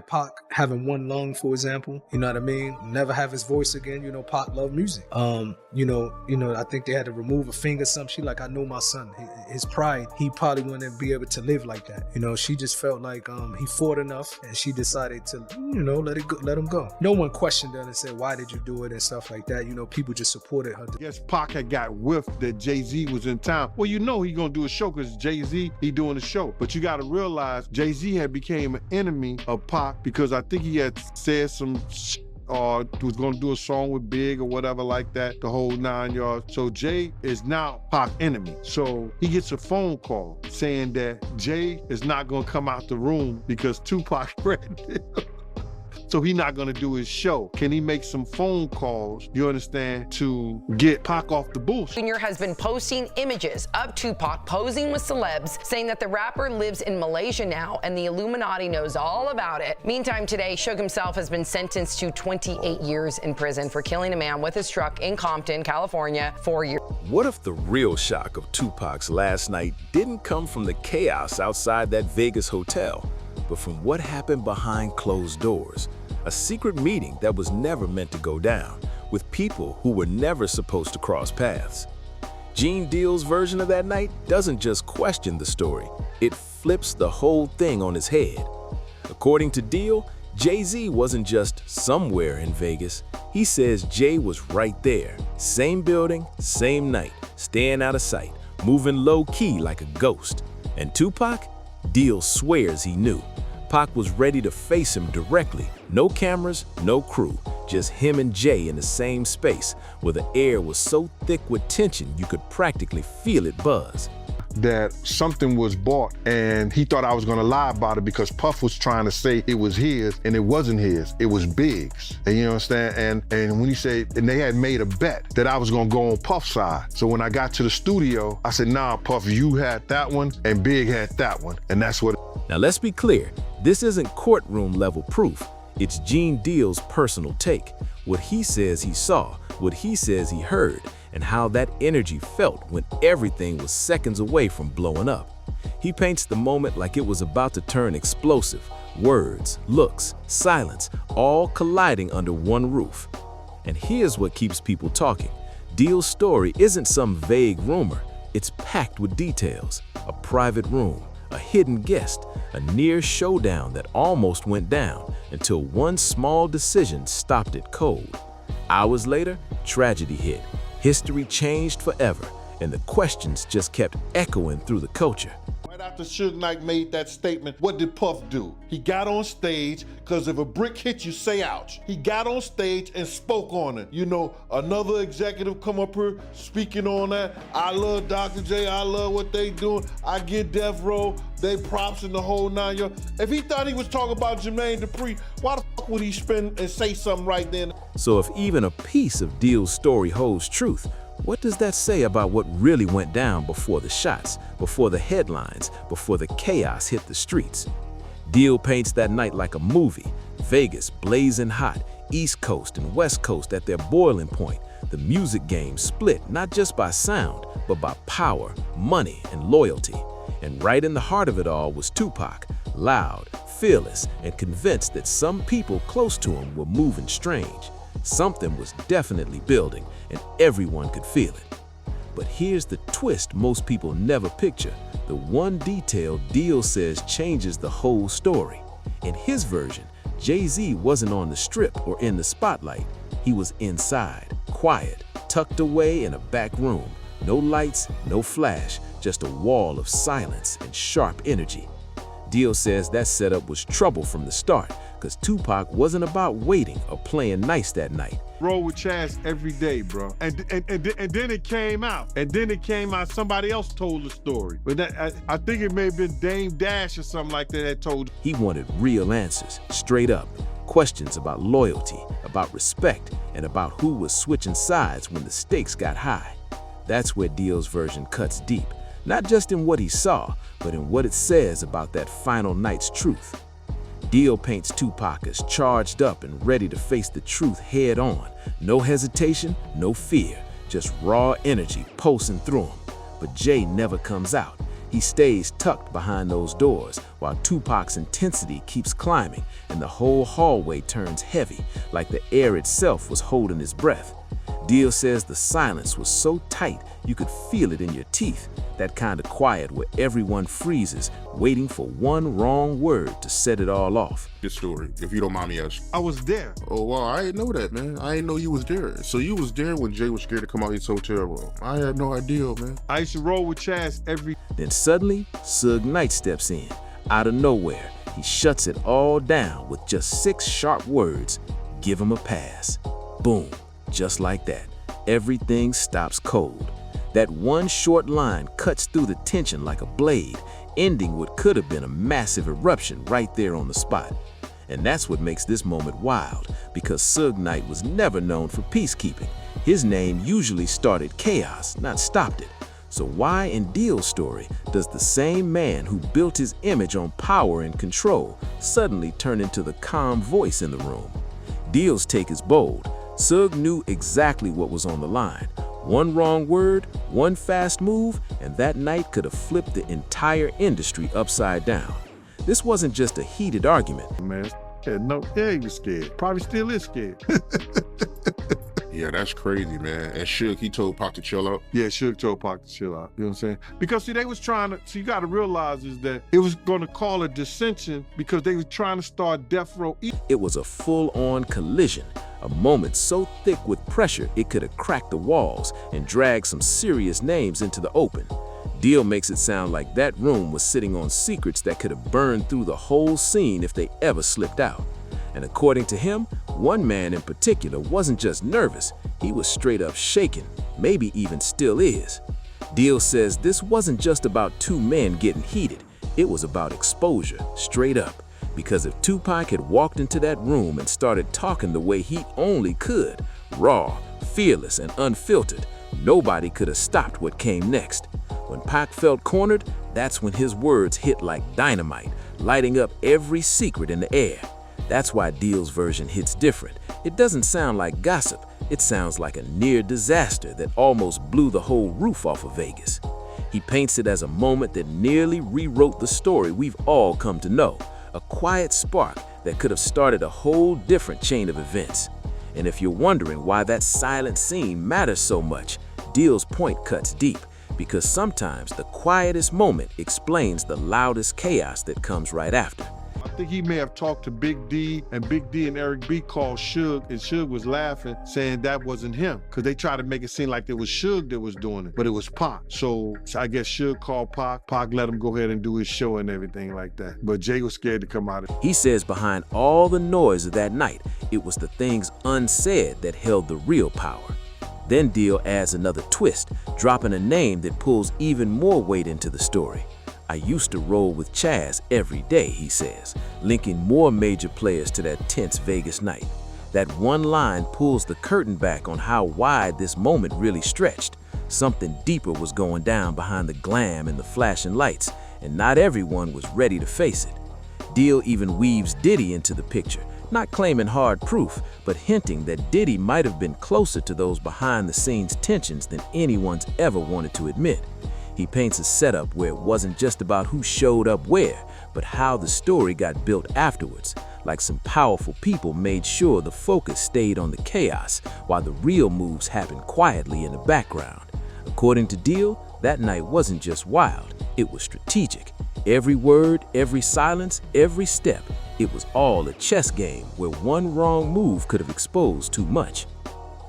Pac having one lung, for example, you know what I mean? Never have his voice again. You know, Pac loved music. I think they had to remove a finger, something. She like, I know my son, his pride, he probably wouldn't be able to live like that. You know, she just felt like he fought enough, and she decided to, let him go. No one questioned her and said, why did you do it and stuff like that. You know, people just supported her. Yes, Pac had got whiff that Jay-Z was in town. Well, you know he gonna do a show because Jay-Z, he doing a show. But you gotta realize Jay-Z had became an enemy of Pac because I think he had said some or was gonna do a song with Big or whatever like that, the whole 9 yards. So Jay is now Pac's enemy. So he gets a phone call saying that Jay is not gonna come out the room because Tupac threatened him. So he's not gonna do his show. Can he make some phone calls, you understand, to get Pac off the bullshit? Jr. has been posting images of Tupac posing with celebs, saying that the rapper lives in Malaysia now and the Illuminati knows all about it. Meantime, today, Suge himself has been sentenced to 28 years in prison for killing a man with his truck in Compton, California, 4 years. What if the real shock of Tupac's last night didn't come from the chaos outside that Vegas hotel, but from what happened behind closed doors? A secret meeting that was never meant to go down, with people who were never supposed to cross paths. Gene Deal's version of that night doesn't just question the story, it flips the whole thing on its head. According to Deal, Jay-Z wasn't just somewhere in Vegas. He says Jay was right there, same building, same night, staying out of sight, moving low-key like a ghost. And Tupac? Deal swears he knew. Pac was ready to face him directly. No cameras, no crew, just him and Jay in the same space, where the air was so thick with tension you could practically feel it buzz. That something was bought and he thought I was gonna lie about it because Puff was trying to say it was his and it wasn't his, it was Big's. And you understand? And when he said, and they had made a bet that I was gonna go on Puff's side. So when I got to the studio, I said, nah, Puff, you had that one and Big had that one. And that's what. Now let's be clear, this isn't courtroom level proof. It's Gene Deal's personal take, what he says he saw, what he says he heard, and how that energy felt when everything was seconds away from blowing up. He paints the moment like it was about to turn explosive, words, looks, silence, all colliding under one roof. And here's what keeps people talking. Deal's story isn't some vague rumor, it's packed with details, a private room, a hidden guest, a near showdown that almost went down until one small decision stopped it cold. Hours later, tragedy hit. History changed forever, and the questions just kept echoing through the culture. Right after Suge Knight made that statement, what did Puff do? He got on stage, because if a brick hits you, say ouch. He got on stage and spoke on it. You know, another executive come up here speaking on that. I love Dr. J, I love what they doing. I get Death Row, they props in the whole 9 yards. If he thought he was talking about Jermaine Dupri, why the fuck would he spin and say something right then? So if even a piece of Deal's story holds truth, what does that say about what really went down before the shots, before the headlines, before the chaos hit the streets? Deal paints that night like a movie. Vegas blazing hot, East Coast and West Coast at their boiling point. The music game split not just by sound, but by power, money, and loyalty. And right in the heart of it all was Tupac, loud, fearless, and convinced that some people close to him were moving strange. Something was definitely building, and everyone could feel it. But here's the twist most people never picture, the one detail Deal says changes the whole story. In his version, Jay-Z wasn't on the strip or in the spotlight. He was inside, quiet, tucked away in a back room. No lights, no flash, just a wall of silence and sharp energy. Deal says that setup was trouble from the start, because Tupac wasn't about waiting or playing nice that night. Roll with Chaz every day, bro. And then it came out. And then it came out, somebody else told the story. But that, I think it may have been Dame Dash or something like that told. He wanted real answers, straight up. Questions about loyalty, about respect, and about who was switching sides when the stakes got high. That's where Deal's version cuts deep. Not just in what he saw, but in what it says about that final night's truth. Deal paints Tupac as charged up and ready to face the truth head on. No hesitation, no fear, just raw energy pulsing through him. But Jay never comes out. He stays tucked behind those doors while Tupac's intensity keeps climbing and the whole hallway turns heavy, like the air itself was holding his breath. Deal says the silence was so tight you could feel it in your teeth, that kind of quiet where everyone freezes, waiting for one wrong word to set it all off. This story, if you don't mind me asking. I was there. Oh, wow, I didn't know that, man. I didn't know you was there. So you was there when Jay was scared to come out his hotel room. I had no idea, man. I used to roll with Chaz every... Then suddenly, Suge Knight steps in. Out of nowhere, he shuts it all down with just 6 sharp words, "Give him a pass." Boom, just like that. Everything stops cold. That one short line cuts through the tension like a blade, ending what could have been a massive eruption right there on the spot. And that's what makes this moment wild, because Suge Knight was never known for peacekeeping. His name usually started chaos, not stopped it. So why in Deal's story does the same man who built his image on power and control suddenly turn into the calm voice in the room? Deal's take is bold. Suge knew exactly what was on the line. One wrong word, one fast move, and that night could have flipped the entire industry upside down. This wasn't just a heated argument. Man, yeah, he was scared. Probably still is scared. Yeah, that's crazy, man. And Suge, he told Pac to chill out. Yeah, Suge told Pac to chill out. You know what I'm saying? Because see, they was trying to, so you got to realize is that it was going to call a dissension because they was trying to start Death Row. It was a full-on collision, a moment so thick with pressure it could have cracked the walls and dragged some serious names into the open. Deal makes it sound like that room was sitting on secrets that could have burned through the whole scene if they ever slipped out. And according to him, one man in particular wasn't just nervous, he was straight up shaken, maybe even still is. Deal says this wasn't just about 2 men getting heated, it was about exposure, straight up. Because if Tupac had walked into that room and started talking the way he only could, raw, fearless, and unfiltered, nobody could have stopped what came next. When Pac felt cornered, that's when his words hit like dynamite, lighting up every secret in the air. That's why Deal's version hits different. It doesn't sound like gossip, it sounds like a near disaster that almost blew the whole roof off of Vegas. He paints it as a moment that nearly rewrote the story we've all come to know, a quiet spark that could have started a whole different chain of events. And if you're wondering why that silent scene matters so much, Deal's point cuts deep, because sometimes the quietest moment explains the loudest chaos that comes right after. I think he may have talked to Big D, and Big D and Eric B called Suge, and Suge was laughing, saying that wasn't him, because they tried to make it seem like it was Suge that was doing it, but it was Pac. So I guess Suge called Pac. Pac let him go ahead and do his show and everything like that. But Jay was scared to come out of it. He says behind all the noise of that night, it was the things unsaid that held the real power. Then Deal adds another twist, dropping a name that pulls even more weight into the story. I used to roll with Chaz every day, he says, linking more major players to that tense Vegas night. That one line pulls the curtain back on how wide this moment really stretched. Something deeper was going down behind the glam and the flashing lights, and not everyone was ready to face it. Deal even weaves Diddy into the picture, not claiming hard proof, but hinting that Diddy might have been closer to those behind-the-scenes tensions than anyone's ever wanted to admit. He paints a setup where it wasn't just about who showed up where, but how the story got built afterwards, like some powerful people made sure the focus stayed on the chaos while the real moves happened quietly in the background. According to Deal, that night wasn't just wild, it was strategic. Every word, every silence, every step, it was all a chess game where one wrong move could have exposed too much.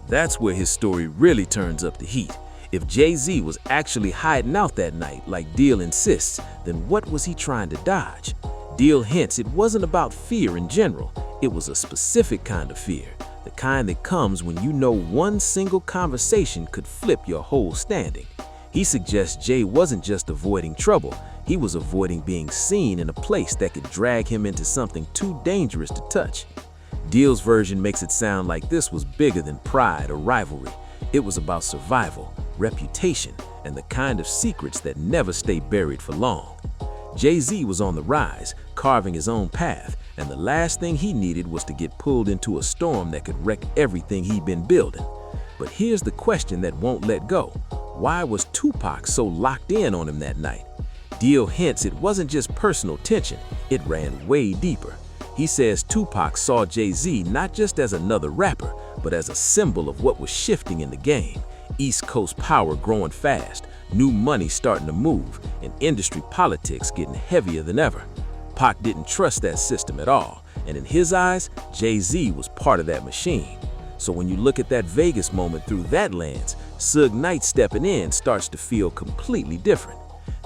That's where his story really turns up the heat. If Jay-Z was actually hiding out that night like Deal insists, then what was he trying to dodge? Deal hints it wasn't about fear in general, it was a specific kind of fear, the kind that comes when you know one single conversation could flip your whole standing. He suggests Jay wasn't just avoiding trouble, he was avoiding being seen in a place that could drag him into something too dangerous to touch. Deal's version makes it sound like this was bigger than pride or rivalry. It was about survival, reputation, and the kind of secrets that never stay buried for long. Jay-Z was on the rise, carving his own path, and the last thing he needed was to get pulled into a storm that could wreck everything he'd been building. But here's the question that won't let go. Why was Tupac so locked in on him that night? Deal hints it wasn't just personal tension, it ran way deeper. He says Tupac saw Jay-Z not just as another rapper, but as a symbol of what was shifting in the game. East Coast power growing fast, new money starting to move, and industry politics getting heavier than ever. Pac didn't trust that system at all, and in his eyes, Jay-Z was part of that machine. So when you look at that Vegas moment through that lens, Suge Knight stepping in starts to feel completely different.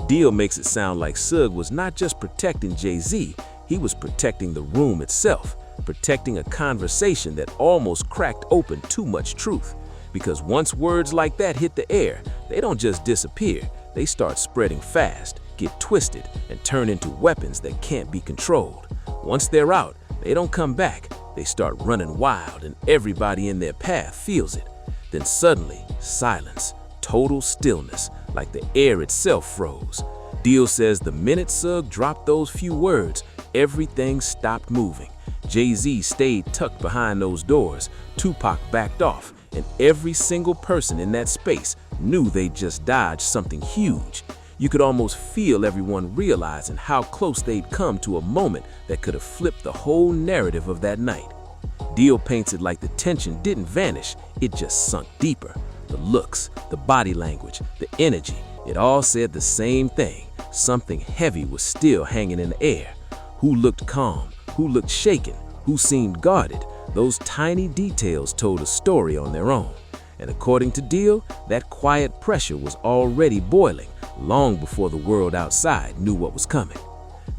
Deal makes it sound like Suge was not just protecting Jay-Z, he was protecting the room itself, protecting a conversation that almost cracked open too much truth. Because once words like that hit the air, they don't just disappear, they start spreading fast, get twisted, and turn into weapons that can't be controlled. Once they're out, they don't come back, they start running wild and everybody in their path feels it. Then suddenly, silence, total stillness, like the air itself froze. Deal says the minute Suge dropped those few words, everything stopped moving. Jay-Z stayed tucked behind those doors, Tupac backed off, and every single person in that space knew they just dodged something huge. You could almost feel everyone realizing how close they'd come to a moment that could have flipped the whole narrative of that night. Deal paints it like the tension didn't vanish, it just sunk deeper. The looks, the body language, the energy, it all said the same thing. Something heavy was still hanging in the air. Who looked calm? Who looked shaken? Who seemed guarded? Those tiny details told a story on their own. And according to Deal, that quiet pressure was already boiling long before the world outside knew what was coming.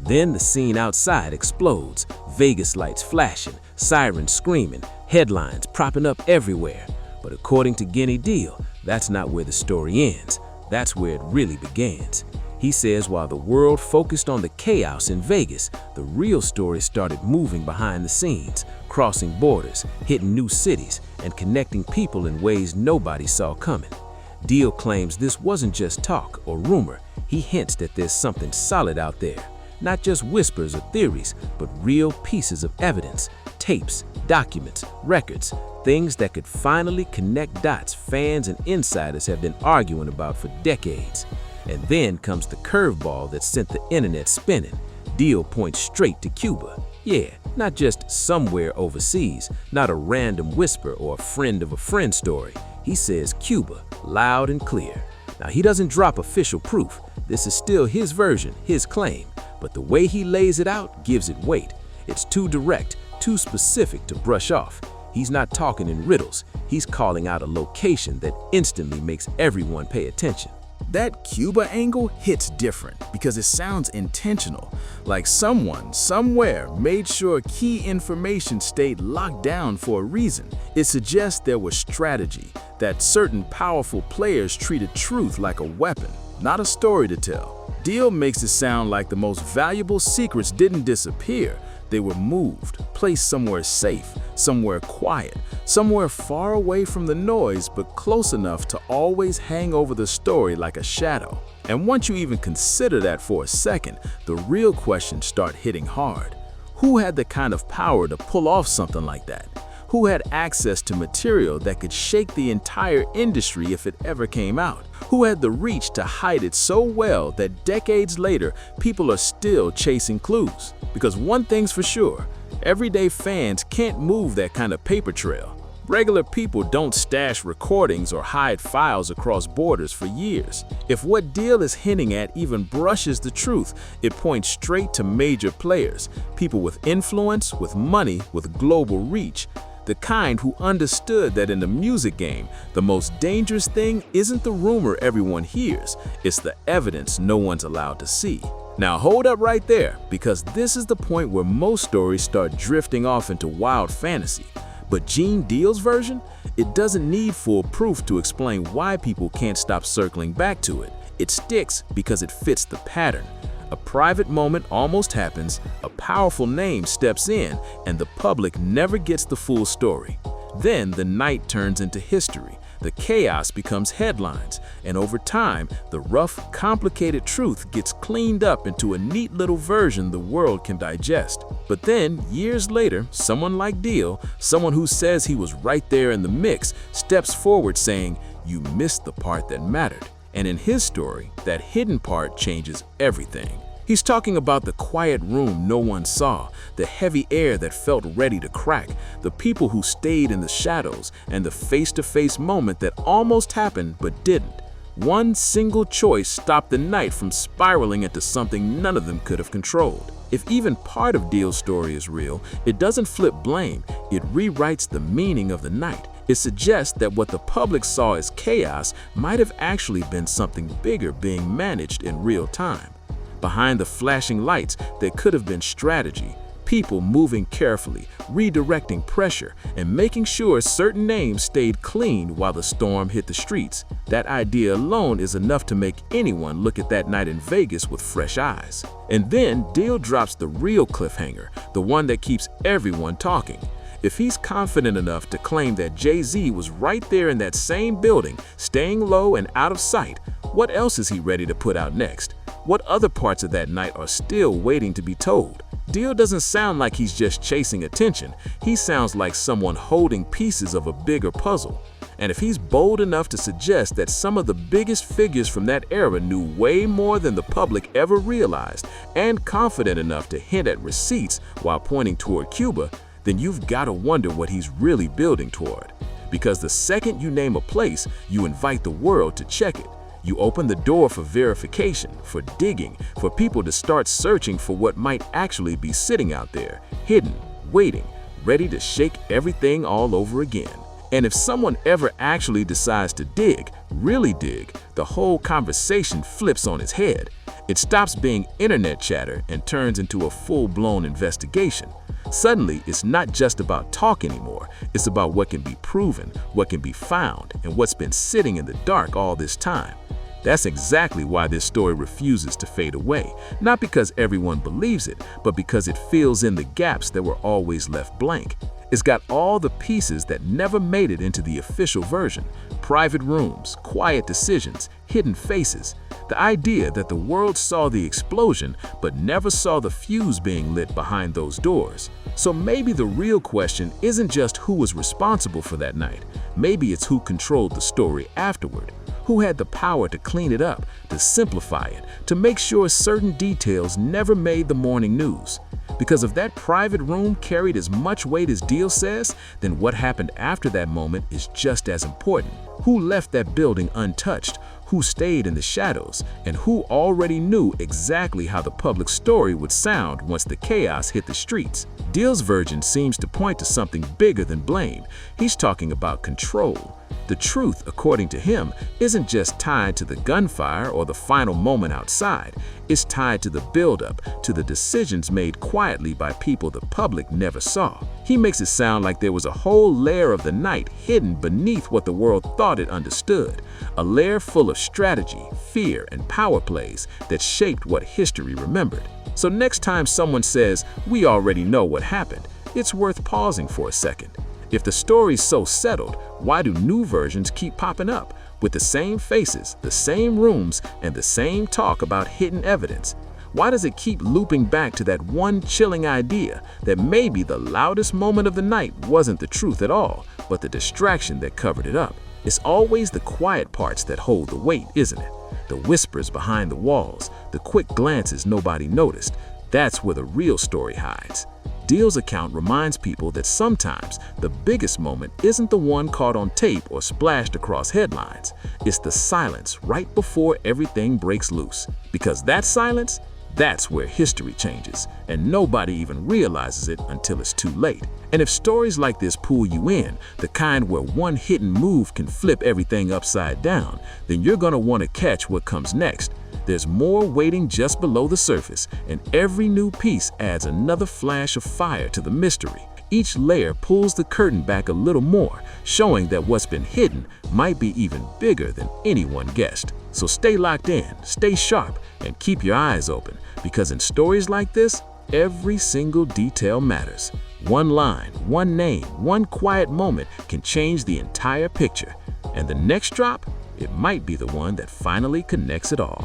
Then the scene outside explodes, Vegas lights flashing, sirens screaming, headlines propping up everywhere. But according to Guinea Deal, that's not where the story ends. That's where it really begins. He says while the world focused on the chaos in Vegas, the real story started moving behind the scenes, crossing borders, hitting new cities, and connecting people in ways nobody saw coming. Deal claims this wasn't just talk or rumor. He hints that there's something solid out there. Not just whispers or theories, but real pieces of evidence, tapes, documents, records, things that could finally connect dots fans and insiders have been arguing about for decades. And then comes the curveball that sent the internet spinning. Deal points straight to Cuba. Yeah, not just somewhere overseas, not a random whisper or a friend of a friend story. He says Cuba, loud and clear. Now he doesn't drop official proof. This is still his version, his claim. But the way he lays it out gives it weight. It's too direct, too specific to brush off. He's not talking in riddles. He's calling out a location that instantly makes everyone pay attention. That Cuba angle hits different because it sounds intentional, like someone, somewhere made sure key information stayed locked down for a reason. It suggests there was strategy, that certain powerful players treated truth like a weapon, not a story to tell. Deal makes it sound like the most valuable secrets didn't disappear. They were moved, placed somewhere safe, somewhere quiet, somewhere far away from the noise but close enough to always hang over the story like a shadow. And once you even consider that for a second, the real questions start hitting hard. Who had the kind of power to pull off something like that? Who had access to material that could shake the entire industry if it ever came out? Who had the reach to hide it so well that decades later, people are still chasing clues? Because one thing's for sure, everyday fans can't move that kind of paper trail. Regular people don't stash recordings or hide files across borders for years. If what Deal is hinting at even brushes the truth, it points straight to major players, people with influence, with money, with global reach. The kind who understood that in the music game, the most dangerous thing isn't the rumor everyone hears, it's the evidence no one's allowed to see. Now hold up right there, because this is the point where most stories start drifting off into wild fantasy. But Gene Deal's version? It doesn't need full proof to explain why people can't stop circling back to it. It sticks because it fits the pattern. A private moment almost happens, a powerful name steps in, and the public never gets the full story. Then the night turns into history, the chaos becomes headlines, and over time, the rough, complicated truth gets cleaned up into a neat little version the world can digest. But then, years later, someone like Deal, someone who says he was right there in the mix, steps forward saying, "You missed the part that mattered." And in his story, that hidden part changes everything. He's talking about the quiet room no one saw, the heavy air that felt ready to crack, the people who stayed in the shadows, and the face-to-face moment that almost happened but didn't. One single choice stopped the night from spiraling into something none of them could have controlled. If even part of Deal's story is real, it doesn't flip blame, it rewrites the meaning of the night. It suggests that what the public saw as chaos might have actually been something bigger being managed in real time. Behind the flashing lights, there could have been strategy, people moving carefully, redirecting pressure, and making sure certain names stayed clean while the storm hit the streets. That idea alone is enough to make anyone look at that night in Vegas with fresh eyes. And then Deal drops the real cliffhanger, the one that keeps everyone talking. If he's confident enough to claim that Jay-Z was right there in that same building, staying low and out of sight, what else is he ready to put out next? What other parts of that night are still waiting to be told? Deal doesn't sound like he's just chasing attention. He sounds like someone holding pieces of a bigger puzzle. And if he's bold enough to suggest that some of the biggest figures from that era knew way more than the public ever realized, and confident enough to hint at receipts while pointing toward Cuba, then you've got to wonder what he's really building toward. Because the second you name a place, you invite the world to check it. You open the door for verification, for digging, for people to start searching for what might actually be sitting out there, hidden, waiting, ready to shake everything all over again. And if someone ever actually decides to dig, really dig, the whole conversation flips on its head. It stops being internet chatter and turns into a full-blown investigation. Suddenly, it's not just about talk anymore. It's about what can be proven, what can be found, and what's been sitting in the dark all this time. That's exactly why this story refuses to fade away, not because everyone believes it, but because it fills in the gaps that were always left blank. It's got all the pieces that never made it into the official version: private rooms, quiet decisions, hidden faces. The idea that the world saw the explosion but never saw the fuse being lit behind those doors. So maybe the real question isn't just who was responsible for that night. Maybe it's who controlled the story afterward. Who had the power to clean it up, to simplify it, to make sure certain details never made the morning news. Because if that private room carried as much weight as Deal says, then what happened after that moment is just as important. Who left that building untouched? Who stayed in the shadows? And who already knew exactly how the public story would sound once the chaos hit the streets? Deal's version seems to point to something bigger than blame. He's talking about control. The truth, according to him, isn't just tied to the gunfire or the final moment outside. It's tied to the buildup, to the decisions made quietly by people the public never saw. He makes it sound like there was a whole layer of the night hidden beneath what the world thought it understood. A layer full of strategy, fear, and power plays that shaped what history remembered. So next time someone says, "We already know what happened," it's worth pausing for a second. If the story's so settled, why do new versions keep popping up with the same faces, the same rooms, and the same talk about hidden evidence? Why does it keep looping back to that one chilling idea that maybe the loudest moment of the night wasn't the truth at all, but the distraction that covered it up? It's always the quiet parts that hold the weight, isn't it? The whispers behind the walls, the quick glances nobody noticed. That's where the real story hides. Deal's account reminds people that sometimes the biggest moment isn't the one caught on tape or splashed across headlines. It's the silence right before everything breaks loose. Because that silence, that's where history changes, and nobody even realizes it until it's too late. And if stories like this pull you in, the kind where one hidden move can flip everything upside down, then you're gonna want to catch what comes next. There's more waiting just below the surface, and every new piece adds another flash of fire to the mystery. Each layer pulls the curtain back a little more, showing that what's been hidden might be even bigger than anyone guessed. So stay locked in, stay sharp, and keep your eyes open, because in stories like this, every single detail matters. One line, one name, one quiet moment can change the entire picture. And the next drop, it might be the one that finally connects it all.